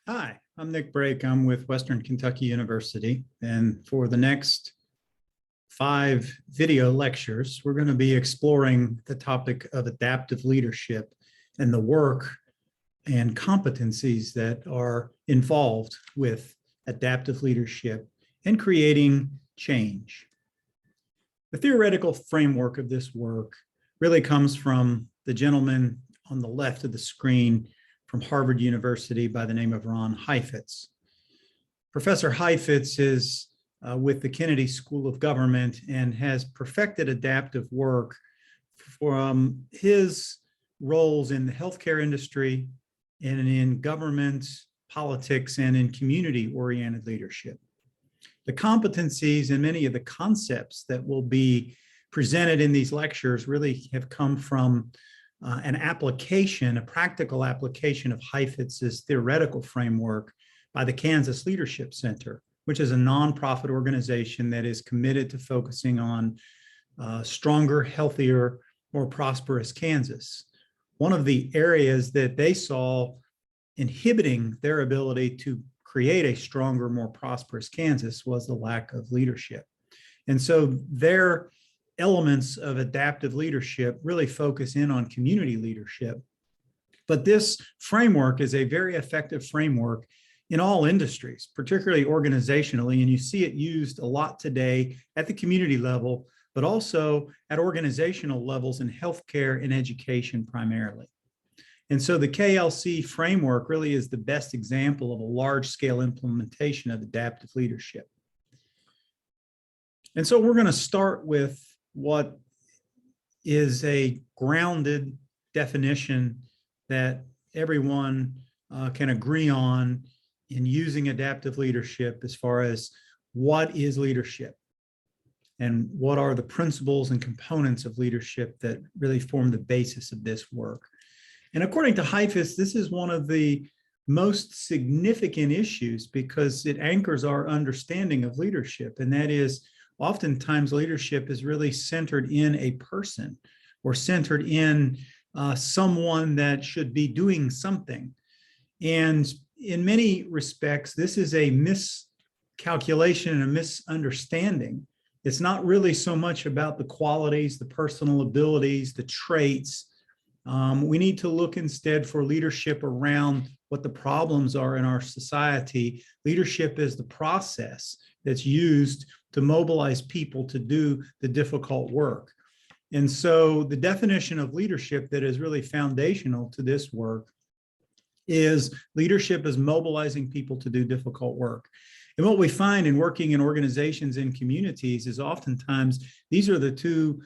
Hi, I'm Nick Brake. I'm with Western Kentucky University. And for the next 5 video lectures, we're going to be exploring the topic of adaptive leadership and the work and competencies that are involved with adaptive leadership and creating change. The theoretical framework of this work really comes from the gentleman on the left of the screen from Harvard University by the name of Ron Heifetz. Professor Heifetz is with the Kennedy School of Government and has perfected adaptive work from his roles in the healthcare industry and in government, politics, and in community-oriented leadership. The competencies and many of the concepts that will be presented in these lectures really have come from an application, a practical application of Heifetz's theoretical framework by the Kansas Leadership Center, which is a nonprofit organization that is committed to focusing on stronger, healthier, more prosperous Kansas. One of the areas that they saw inhibiting their ability to create a stronger, more prosperous Kansas was the lack of leadership. And so their elements of adaptive leadership really focus in on community leadership. But this framework is a very effective framework in all industries, particularly organizationally, and you see it used a lot today at the community level, but also at organizational levels in healthcare and education primarily. And so the KLC framework really is the best example of a large-scale implementation of adaptive leadership. And so we're going to start with what is a grounded definition that everyone can agree on in using adaptive leadership as far as what is leadership and what are the principles and components of leadership that really form the basis of this work. And according to Heifetz, this is one of the most significant issues because it anchors our understanding of leadership, and that is oftentimes leadership is really centered in a person or centered in someone that should be doing something. And in many respects, this is a miscalculation and a misunderstanding. It's not really so much about the qualities, the personal abilities, the traits. We need to look instead for leadership around what the problems are in our society. Leadership is the process that's used to mobilize people to do the difficult work. And so the definition of leadership that is really foundational to this work is leadership is mobilizing people to do difficult work. And what we find in working in organizations and communities is oftentimes these are the two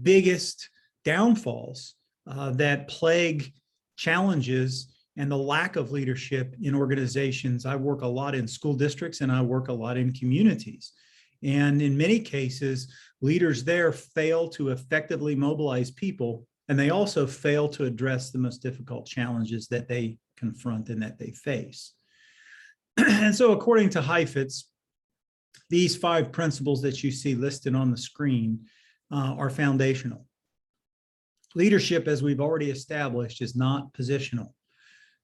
biggest downfalls that plague challenges and the lack of leadership in organizations. I work a lot in school districts and I work a lot in communities. And in many cases, leaders there fail to effectively mobilize people, and they also fail to address the most difficult challenges that they confront and that they face. And so according to Heifetz, these 5 principles that you see listed on the screen are foundational. Leadership, as we've already established, is not positional.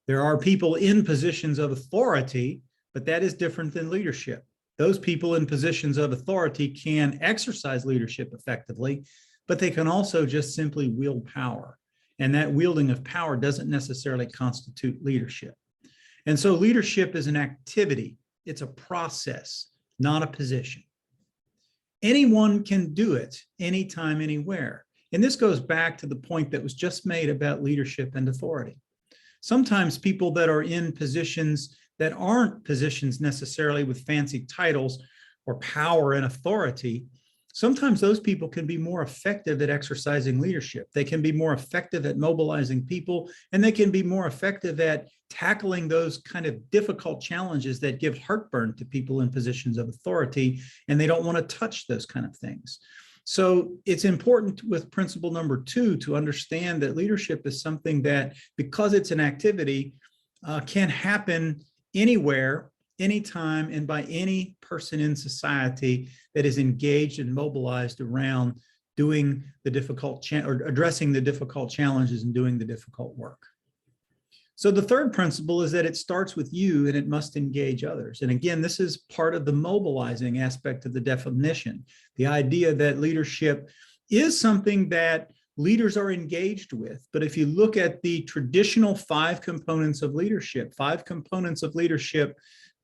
There are people in positions of authority, but that is different than leadership. Those people in positions of authority can exercise leadership effectively, but they can also just simply wield power. And that wielding of power doesn't necessarily constitute leadership. And so leadership is an activity. It's a process, not a position. Anyone can do it anytime, anywhere. And this goes back to the point that was just made about leadership and authority. Sometimes people that are in positions that aren't positions necessarily with fancy titles or power and authority, sometimes those people can be more effective at exercising leadership. They can be more effective at mobilizing people, and they can be more effective at tackling those kind of difficult challenges that give heartburn to people in positions of authority, and they don't want to touch those kind of things. So it's important with principle number 2 to understand that leadership is something that, because it's an activity, can happen anywhere, anytime, and by any person in society that is engaged and mobilized around doing the difficult or addressing the difficult challenges and doing the difficult work. So the third principle is that it starts with you and it must engage others. And again, this is part of the mobilizing aspect of the definition, the idea that leadership is something that leaders are engaged with. But if you look at the traditional 5 components of leadership,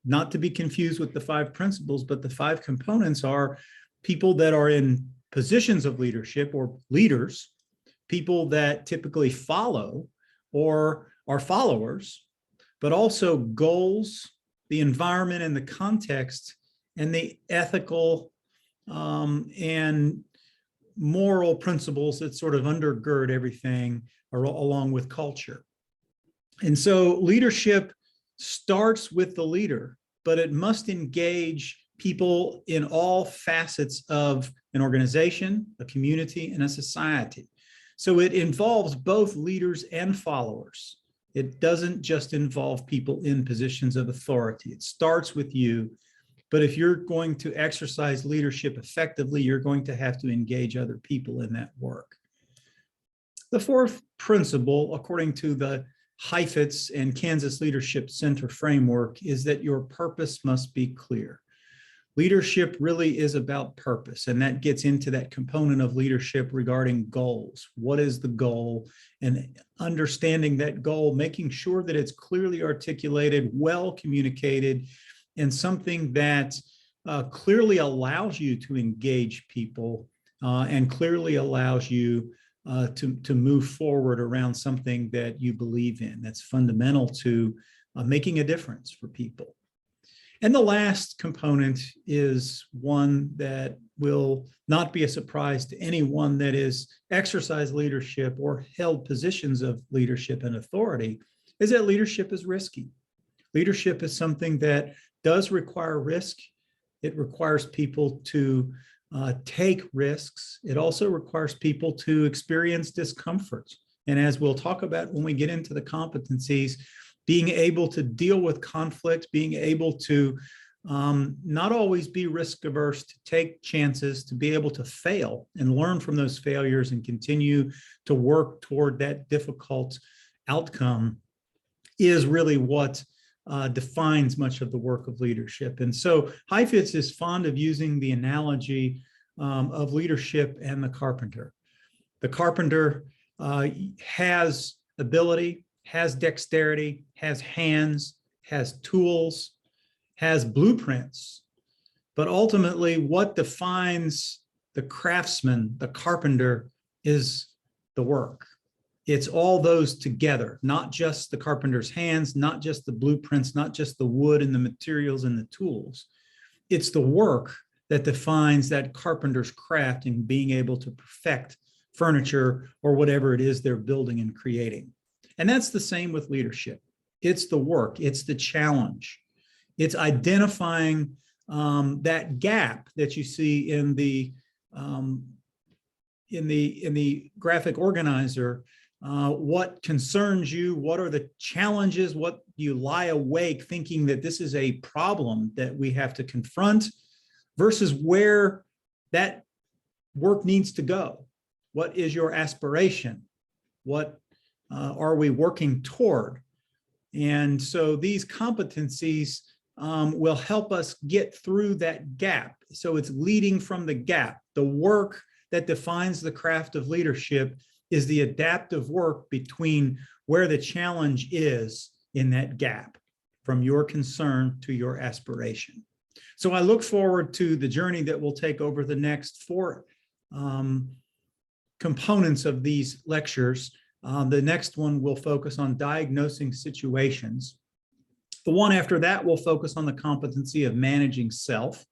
not to be confused with the 5 principles, but the 5 components are people that are in positions of leadership or leaders, people that typically follow or are followers, but also goals, the environment and the context, and the ethical and moral principles that sort of undergird everything along with culture. And so leadership starts with the leader, but it must engage people in all facets of an organization, a community, and a society. So it involves both leaders and followers. It doesn't just involve people in positions of authority. It starts with you. But if you're going to exercise leadership effectively, you're going to have to engage other people in that work. The fourth principle, according to the Heifetz and Kansas Leadership Center framework, is that your purpose must be clear. Leadership really is about purpose, and that gets into that component of leadership regarding goals. What is the goal? And understanding that goal, making sure that it's clearly articulated, well communicated, and something that clearly allows you to engage people and clearly allows you to move forward around something that you believe in, that's fundamental to making a difference for people. And the last component is one that will not be a surprise to anyone that is exercised leadership or held positions of leadership and authority, is that leadership is risky. Leadership is something that does require risk. It requires people to take risks. It also requires people to experience discomfort. And as we'll talk about when we get into the competencies, being able to deal with conflict, being able to not always be risk averse, to take chances, to be able to fail and learn from those failures and continue to work toward that difficult outcome is really what defines much of the work of leadership. And so Heifetz is fond of using the analogy of leadership and the carpenter. The carpenter has ability, has dexterity, has hands, has tools, has blueprints. But ultimately, what defines the craftsman, the carpenter, is the work. It's all those together, not just the carpenter's hands, not just the blueprints, not just the wood and the materials and the tools. It's the work that defines that carpenter's craft in being able to perfect furniture or whatever it is they're building and creating. And that's the same with leadership. It's the work, it's the challenge. It's identifying that gap that you see in the graphic organizer. What concerns you? What are the challenges? What you lie awake thinking that this is a problem that we have to confront versus where that work needs to go? What is your aspiration? What are we working toward? And so these competencies will help us get through that gap. So it's leading from the gap. The work that defines the craft of leadership is the adaptive work between where the challenge is in that gap, from your concern to your aspiration. So I look forward to the journey that we'll take over the next 4 components of these lectures. The next one will focus on diagnosing situations. The one after that will focus on the competency of managing self,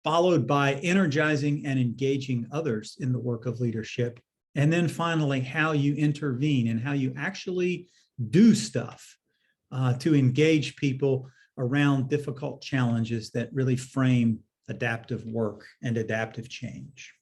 followed by energizing and engaging others in the work of leadership. And then finally, how you intervene and how you actually do stuff to engage people around difficult challenges that really frame adaptive work and adaptive change.